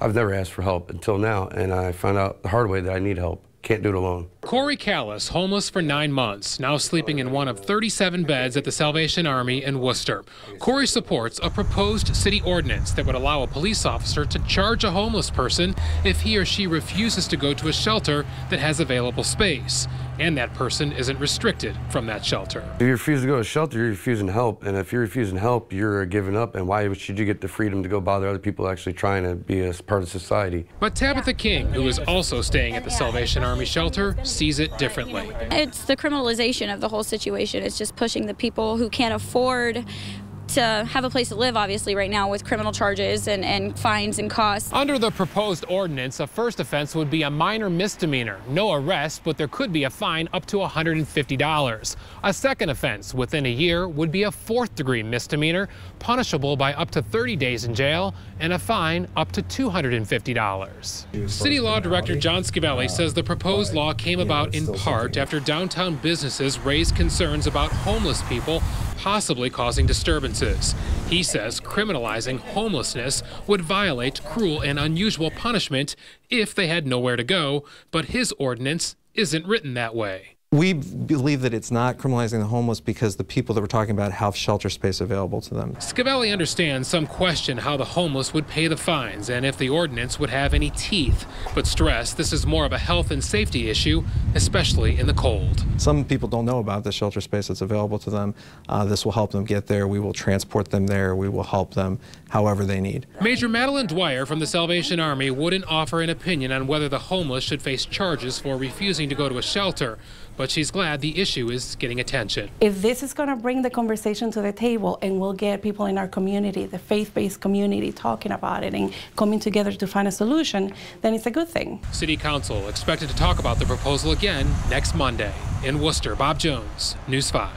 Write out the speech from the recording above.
I've never asked for help until now, and I found out the hard way that I need help. Can't do it alone. Corey Callis, homeless for 9 months, now sleeping in one of 37 beds at the Salvation Army in Worcester. Corey supports a proposed city ordinance that would allow a police officer to charge a homeless person if he or she refuses to go to a shelter that has available space, and that person isn't restricted from that shelter. If you refuse to go to a shelter, you're refusing help, and if you're refusing help, you're giving up, and why should you get the freedom to go bother other people actually trying to be a part of society? But Tabitha King, who is also staying at the Salvation Army shelter, sees it differently. It's the criminalization of the whole situation. It's just pushing the people who can't afford to have a place to live, obviously, right now with criminal charges and fines and costs. Under the proposed ordinance, a first offense would be a minor misdemeanor. No arrest, but there could be a fine up to $150. A second offense within a year would be a fourth-degree misdemeanor, punishable by up to 30 days in jail and a fine up to $250. City Law Director John Schiavelli says the proposed law came about in part after downtown businesses raised concerns about homeless people possibly causing disturbances. He says criminalizing homelessness would violate cruel and unusual punishment if they had nowhere to go, but his ordinance isn't written that way. We believe that it's not criminalizing the homeless because the people that we're talking about have shelter space available to them. Schiavelli understands some question how the homeless would pay the fines and if the ordinance would have any teeth, but stressed this is more of a health and safety issue, especially in the cold. Some people don't know about the shelter space that's available to them. This will help them get there. We will transport them there. We will help them however they need. Major Madeline Dwyer from the Salvation Army wouldn't offer an opinion on whether the homeless should face charges for refusing to go to a shelter, but she's glad the issue is getting attention. If this is going to bring the conversation to the table and we'll get people in our community, the faith-based community, talking about it and coming together to find a solution, then it's a good thing. City Council expected to talk about the proposal again next Monday. In Worcester, Bob Jones, News 5.